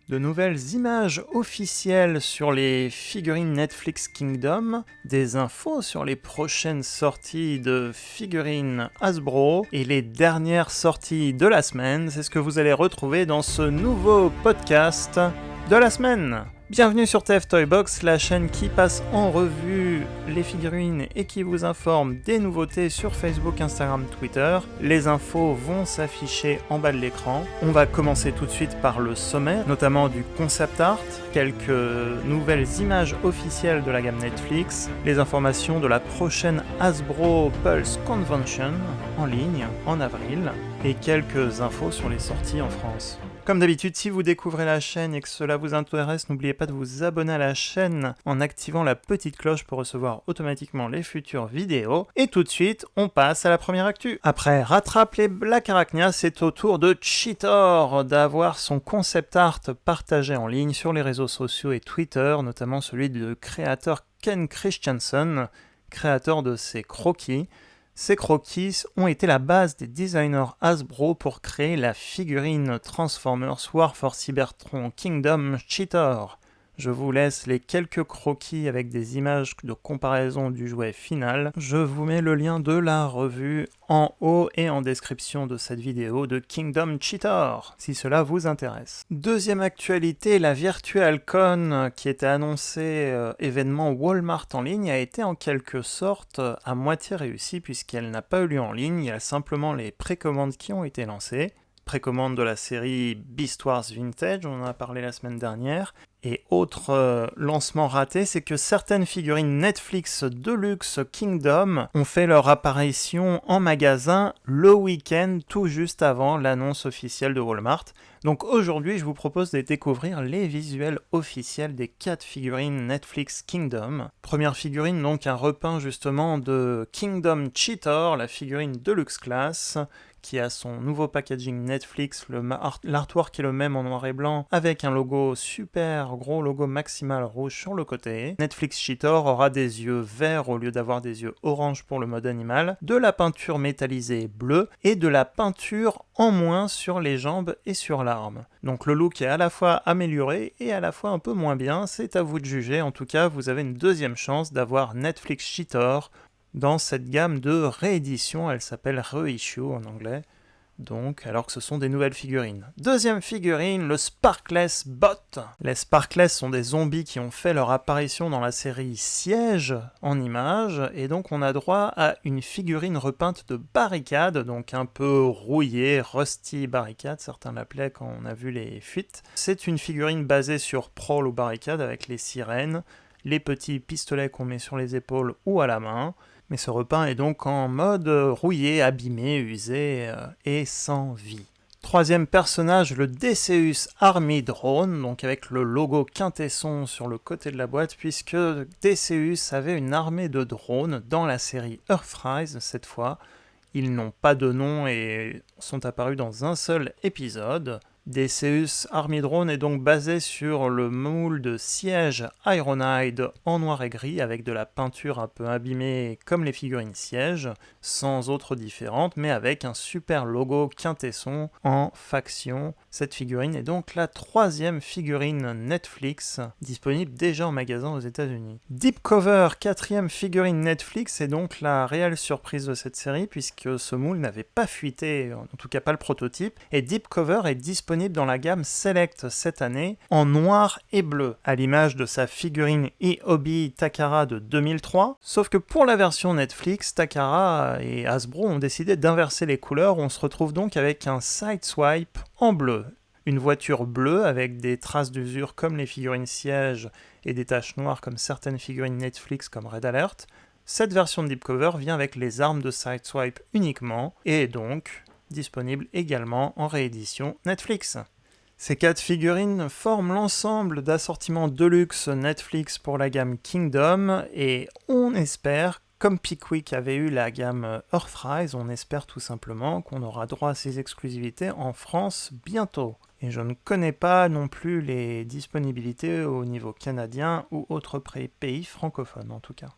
De nouvelles images officielles sur les figurines Netflix Kingdom, des infos sur les prochaines sorties de figurines Hasbro et les dernières sorties de la semaine, c'est ce que vous allez retrouver dans ce nouveau podcast de la semaine. Bienvenue sur TF Toy Box, la chaîne qui passe en revue les figurines et qui vous informe des nouveautés sur Facebook, Instagram, Twitter. Les infos vont s'afficher en bas de l'écran. On va commencer tout de suite par le sommaire, notamment du concept art, quelques nouvelles images officielles de la gamme Netflix, les informations de la prochaine Hasbro Pulse Convention en ligne en avril et quelques infos sur les sorties en France. Comme d'habitude, si vous découvrez la chaîne et que cela vous intéresse, n'oubliez pas de vous abonner à la chaîne en activant la petite cloche pour recevoir automatiquement les futures vidéos. Et tout de suite, on passe à la première actu. Après Rattrape les Black Arachnia, c'est au tour de Cheetor d'avoir son concept art partagé en ligne sur les réseaux sociaux et Twitter, notamment celui du créateur Ken Christensen, créateur de ces croquis. Ces croquis ont été la base des designers Hasbro pour créer la figurine Transformers War for Cybertron Kingdom Cheetor. Je vous laisse les quelques croquis avec des images de comparaison du jouet final. Je vous mets le lien de la revue en haut et en description de cette vidéo de Kingdom Cheetor, si cela vous intéresse. Deuxième actualité, la VirtualCon qui était annoncée événement Walmart en ligne a été en quelque sorte à moitié réussie puisqu'elle n'a pas eu lieu en ligne, il y a simplement les précommandes qui ont été lancées. Précommande de la série Beast Wars Vintage, on en a parlé la semaine dernière. Et autre lancement raté, c'est que certaines figurines Netflix Deluxe Kingdom ont fait leur apparition en magasin le week-end tout juste avant l'annonce officielle de Walmart. Donc aujourd'hui, je vous propose de découvrir les visuels officiels des 4 figurines Netflix Kingdom. Première figurine, donc un repeint justement de Kingdom Cheetor, la figurine Deluxe Class, qui a son nouveau packaging Netflix, l'artwork est le même en noir et blanc, avec un logo super gros logo maximal rouge sur le côté. Netflix Cheetor aura des yeux verts au lieu d'avoir des yeux orange pour le mode animal, de la peinture métallisée bleue et de la peinture en moins sur les jambes et sur l'arme. Donc le look est à la fois amélioré et à la fois un peu moins bien, c'est à vous de juger. En tout cas, vous avez une deuxième chance d'avoir Netflix Cheetor dans cette gamme de réédition, elle s'appelle Reissue en anglais, donc, alors que ce sont des nouvelles figurines. Deuxième figurine, le Sparkless Bot. Les Sparkless sont des zombies qui ont fait leur apparition dans la série Siege en images, et donc on a droit à une figurine repeinte de Barricade, donc un peu rouillée, rusty Barricade, certains l'appelaient quand on a vu les fuites. C'est une figurine basée sur Prowl ou Barricade avec les sirènes, les petits pistolets qu'on met sur les épaules ou à la main. Mais ce repeint est donc en mode rouillé, abîmé, usé et sans vie. Troisième personnage, le Theseus Army Drone, donc avec le logo quintesson sur le côté de la boîte, puisque Theseus avait une armée de drones dans la série Earthrise cette fois. Ils n'ont pas de nom et sont apparus dans un seul épisode. Theseus Army Drone est donc basé sur le moule de Siege Ironhide en noir et gris avec de la peinture un peu abîmée comme les figurines Siege, sans autre différente mais avec un super logo quintesson en faction. Cette figurine est donc la troisième figurine Netflix disponible déjà en magasin aux États-Unis. Deep Cover, quatrième figurine Netflix, est donc la réelle surprise de cette série puisque ce moule n'avait pas fuité, en tout cas pas le prototype, et Deep Cover est disponible dans la gamme Select cette année en noir et bleu, à l'image de sa figurine E-Hobby Takara de 2003, sauf que pour la version Netflix, Takara et Hasbro ont décidé d'inverser les couleurs, on se retrouve donc avec un Sideswipe en bleu. Une voiture bleue avec des traces d'usure comme les figurines Siege et des taches noires comme certaines figurines Netflix comme Red Alert. Cette version de Deep Cover vient avec les armes de Sideswipe uniquement et est donc disponible également en réédition Netflix. Ces 4 figurines forment l'ensemble d'assortiments Deluxe Netflix pour la gamme Kingdom et on espère, comme Pickwick avait eu la gamme Earthrise, on espère tout simplement qu'on aura droit à ces exclusivités en France bientôt. Et je ne connais pas non plus les disponibilités au niveau canadien ou autres pays francophones en tout cas.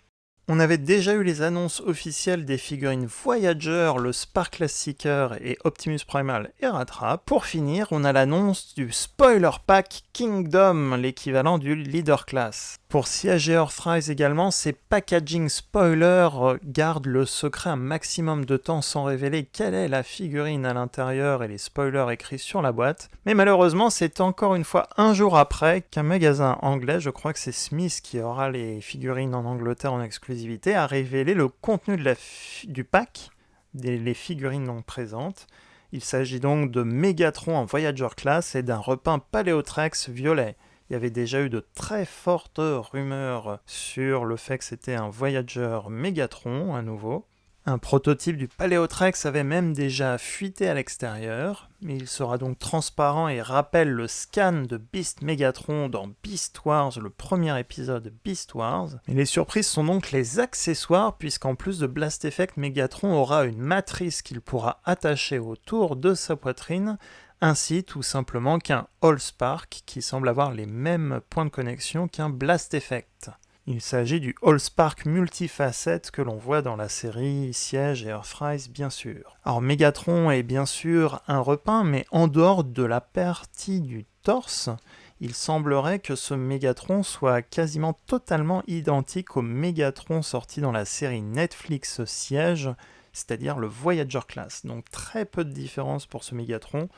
On avait déjà eu les annonces officielles des figurines Voyager, le Sparkless Seeker et Optimus Primal et Ratra. Pour finir, on a l'annonce du Spoiler Pack Kingdom, l'équivalent du Leader Class. Pour siéger Earthrise également, ces packaging spoilers gardent le secret un maximum de temps sans révéler quelle est la figurine à l'intérieur et les spoilers écrits sur la boîte. Mais malheureusement, c'est encore une fois un jour après qu'un magasin anglais, je crois que c'est Smith qui aura les figurines en Angleterre en exclusivité, a révélé le contenu du pack, les figurines donc présentes. Il s'agit donc de Megatron en Voyager Class et d'un repeint Paléotrex violet. Il y avait déjà eu de très fortes rumeurs sur le fait que c'était un Voyager Megatron à nouveau. Un prototype du Paléotrex avait même déjà fuité à l'extérieur, mais il sera donc transparent et rappelle le scan de Beast Megatron dans Beast Wars, le premier épisode Beast Wars. Et les surprises sont donc les accessoires, puisqu'en plus de Blast Effect, Megatron aura une matrice qu'il pourra attacher autour de sa poitrine, ainsi tout simplement qu'un Allspark qui semble avoir les mêmes points de connexion qu'un Blast Effect. Il s'agit du Allspark multifacette que l'on voit dans la série Siege et Earthrise bien sûr. Alors Megatron est bien sûr un repeint, mais en dehors de la partie du torse, il semblerait que ce Megatron soit quasiment totalement identique au Megatron sorti dans la série Netflix Siege, c'est-à-dire le Voyager Class. Donc très peu de différence pour ce Megatron.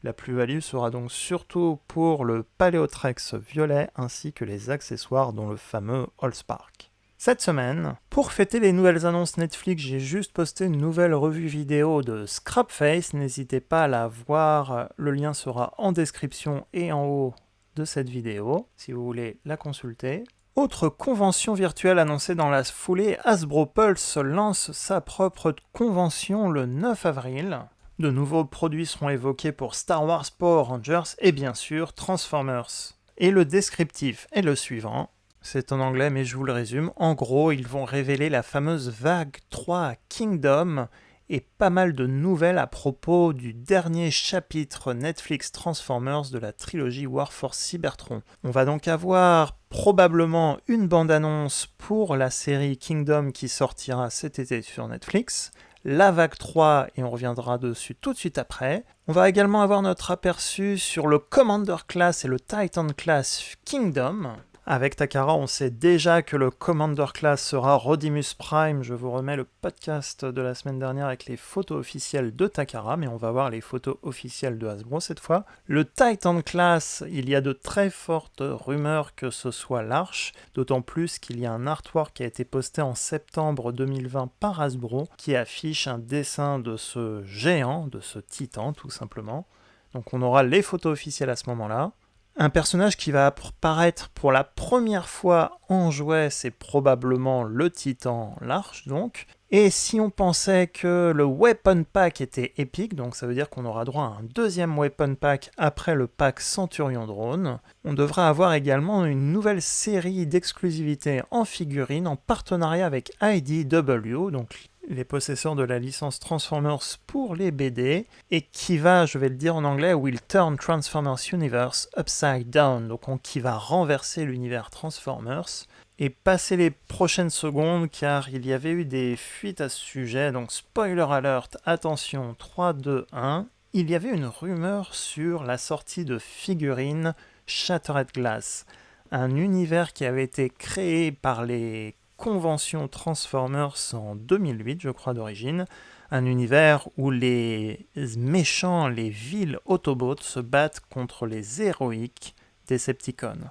La plus-value sera donc surtout pour le Paléotrex violet ainsi que les accessoires dont le fameux Allspark. Cette semaine, pour fêter les nouvelles annonces Netflix, j'ai juste posté une nouvelle revue vidéo de Scrapface, n'hésitez pas à la voir, le lien sera en description et en haut de cette vidéo si vous voulez la consulter. Autre convention virtuelle annoncée dans la foulée, Hasbro Pulse lance sa propre convention le 9 avril. De nouveaux produits seront évoqués pour Star Wars Power Rangers et bien sûr Transformers. Et le descriptif est le suivant, c'est en anglais mais je vous le résume. En gros, ils vont révéler la fameuse vague 3 Kingdom et pas mal de nouvelles à propos du dernier chapitre Netflix Transformers de la trilogie Warforce Cybertron. On va donc avoir probablement une bande-annonce pour la série Kingdom qui sortira cet été sur Netflix, la vague 3, et on reviendra dessus tout de suite après. On va également avoir notre aperçu sur le Commander Class et le Titan Class Kingdom. Avec Takara, on sait déjà que le Commander Class sera Rodimus Prime. Je vous remets le podcast de la semaine dernière avec les photos officielles de Takara, mais on va voir les photos officielles de Hasbro cette fois. Le Titan Class, il y a de très fortes rumeurs que ce soit l'Arche, d'autant plus qu'il y a un artwork qui a été posté en septembre 2020 par Hasbro, qui affiche un dessin de ce géant, de ce titan tout simplement. Donc on aura les photos officielles à ce moment-là. Un personnage qui va apparaître pour la première fois en jouet, c'est probablement le Titan, l'Arche donc. Et si on pensait que le Weapon Pack était épique, donc ça veut dire qu'on aura droit à un deuxième Weapon Pack après le pack Centurion Drone, on devrait avoir également une nouvelle série d'exclusivités en figurines en partenariat avec IDW, donc les possesseurs de la licence Transformers pour les BD, et qui va, je vais le dire en anglais, will turn Transformers Universe upside down, donc qui va renverser l'univers Transformers. Et passer les prochaines secondes, car il y avait eu des fuites à ce sujet, donc spoiler alert, attention, 3, 2, 1, il y avait une rumeur sur la sortie de figurines Shattered Glass, un univers qui avait été créé par les convention Transformers en 2008, je crois d'origine, un univers où les méchants, les vils Autobots se battent contre les héroïques Decepticons.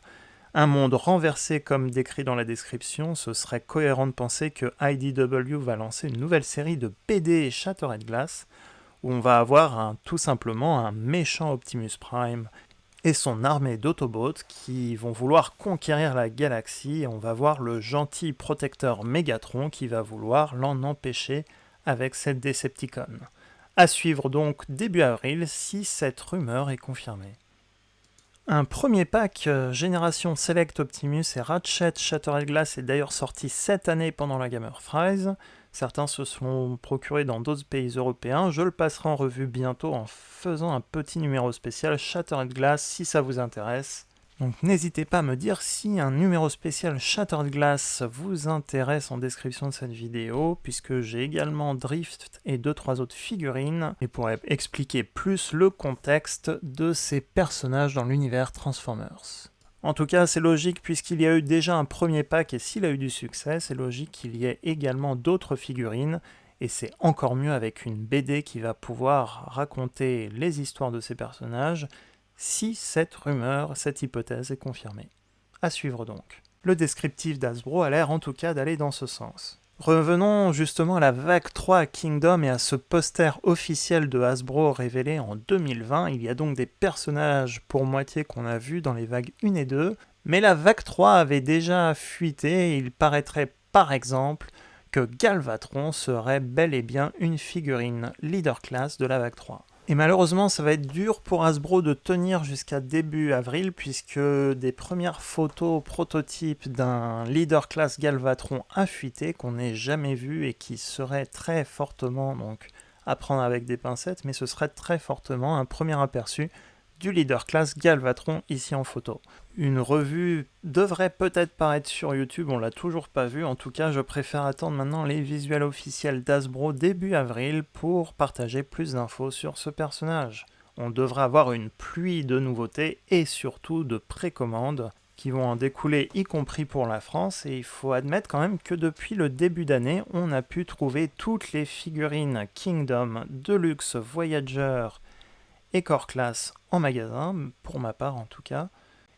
Un monde renversé comme décrit dans la description, ce serait cohérent de penser que IDW va lancer une nouvelle série de BD Shattered Glass, où on va avoir tout simplement un méchant Optimus Prime et son armée d'Autobots qui vont vouloir conquérir la galaxie, et on va voir le gentil protecteur Megatron qui va vouloir l'en empêcher avec cette Decepticon. À suivre donc début avril si cette rumeur est confirmée. Un premier pack Génération Select Optimus et Ratchet Shattered Glass est d'ailleurs sorti cette année pendant la Gamer Frise. Certains se sont procurés dans d'autres pays européens. Je le passerai en revue bientôt en faisant un petit numéro spécial Shattered Glass si ça vous intéresse. Donc n'hésitez pas à me dire si un numéro spécial Shattered Glass vous intéresse en description de cette vidéo, puisque j'ai également Drift et 2-3 autres figurines, et pourrais expliquer plus le contexte de ces personnages dans l'univers Transformers. En tout cas, c'est logique puisqu'il y a eu déjà un premier pack, et s'il a eu du succès, c'est logique qu'il y ait également d'autres figurines, et c'est encore mieux avec une BD qui va pouvoir raconter les histoires de ces personnages, si cette rumeur, cette hypothèse est confirmée. À suivre donc. Le descriptif d'Hasbro a l'air en tout cas d'aller dans ce sens. Revenons justement à la vague 3 Kingdom et à ce poster officiel de Hasbro révélé en 2020. Il y a donc des personnages pour moitié qu'on a vus dans les vagues 1 et 2, mais la vague 3 avait déjà fuité et il paraîtrait par exemple que Galvatron serait bel et bien une figurine leader class de la vague 3. Et malheureusement, ça va être dur pour Hasbro de tenir jusqu'à début avril, puisque des premières photos prototypes d'un leader class Galvatron a fuité, qu'on n'ait jamais vu et qui serait très fortement, donc à prendre avec des pincettes, mais ce serait très fortement un premier aperçu du leader class Galvatron ici en photo. Une revue devrait peut-être paraître sur YouTube, on l'a toujours pas vu, en tout cas je préfère attendre maintenant les visuels officiels d'Hasbro début avril pour partager plus d'infos sur ce personnage. On devrait avoir une pluie de nouveautés et surtout de précommandes qui vont en découler, y compris pour la France, et il faut admettre quand même que depuis le début d'année, on a pu trouver toutes les figurines Kingdom, Deluxe, Voyager et Core Class en magasin, pour ma part en tout cas,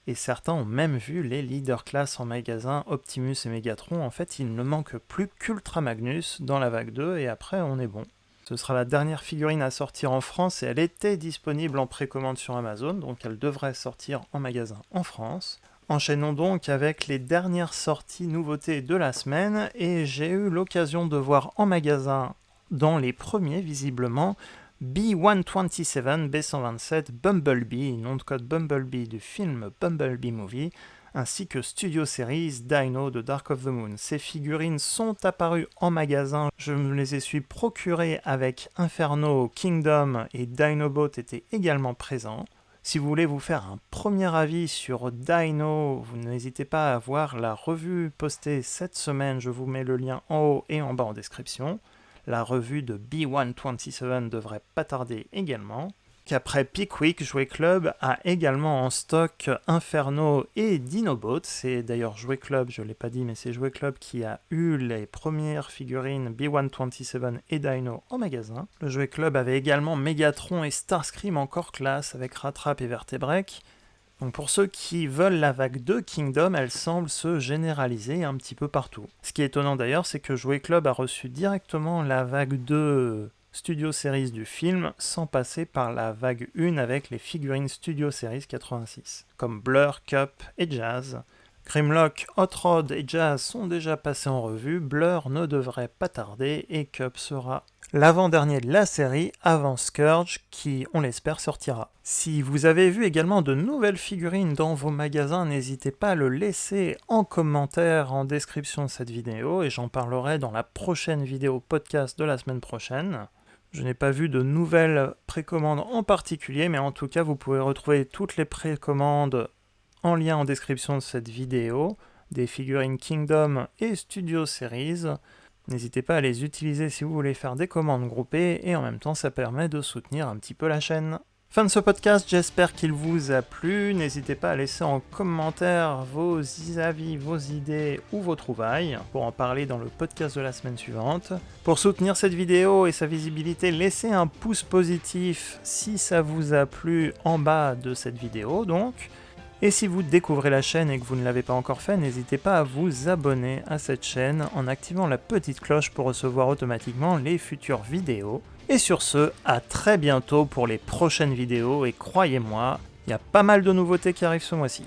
et certains ont même vu les Leader Class en magasin, Optimus et Megatron. En fait, il ne manque plus qu'Ultra Magnus dans la vague 2, et après on est bon. Ce sera la dernière figurine à sortir en France, et elle était disponible en précommande sur Amazon, donc elle devrait sortir en magasin en France. Enchaînons donc avec les dernières sorties nouveautés de la semaine, et j'ai eu l'occasion de voir en magasin, dans les premiers visiblement, B127, B127, Bumblebee, nom de code Bumblebee du film Bumblebee Movie, ainsi que Studio Series Dino de Dark of the Moon. Ces figurines sont apparues en magasin, je me les suis procurées avec Inferno, Kingdom et Dinobot étaient également présents. Si vous voulez vous faire un premier avis sur Dino, vous n'hésitez pas à voir la revue postée cette semaine, je vous mets le lien en haut et en bas en description. La revue de B127 devrait pas tarder également. Qu'après Pickwick, Jouet Club a également en stock Inferno et Dinobot. C'est d'ailleurs Jouet Club, je ne l'ai pas dit, mais c'est Jouet Club qui a eu les premières figurines B127 et Dino en magasin. Le Jouet Club avait également Megatron et Starscream en core class avec Rattrap et Vertebrek. Donc pour ceux qui veulent la vague 2 Kingdom, elle semble se généraliser un petit peu partout. Ce qui est étonnant d'ailleurs, c'est que Jouet Club a reçu directement la vague 2 Studio Series du film, sans passer par la vague 1 avec les figurines Studio Series 86, comme Blur, Cup et Jazz. Grimlock, Hot Rod et Jazz sont déjà passés en revue, Blur ne devrait pas tarder et Cup sera l'avant-dernier de la série avant Scourge qui, on l'espère, sortira. Si vous avez vu également de nouvelles figurines dans vos magasins, n'hésitez pas à le laisser en commentaire en description de cette vidéo et j'en parlerai dans la prochaine vidéo podcast de la semaine prochaine. Je n'ai pas vu de nouvelles précommandes en particulier, mais en tout cas vous pouvez retrouver toutes les précommandes en lien en description de cette vidéo, des figurines Kingdom et Studio Series. N'hésitez pas à les utiliser si vous voulez faire des commandes groupées et en même temps ça permet de soutenir un petit peu la chaîne. Fin de ce podcast, j'espère qu'il vous a plu. N'hésitez pas à laisser en commentaire vos avis, vos idées ou vos trouvailles pour en parler dans le podcast de la semaine suivante. Pour soutenir cette vidéo et sa visibilité, laissez un pouce positif si ça vous a plu en bas de cette vidéo donc. Et si vous découvrez la chaîne et que vous ne l'avez pas encore fait, n'hésitez pas à vous abonner à cette chaîne en activant la petite cloche pour recevoir automatiquement les futures vidéos. Et sur ce, à très bientôt pour les prochaines vidéos et croyez-moi, il y a pas mal de nouveautés qui arrivent ce mois-ci.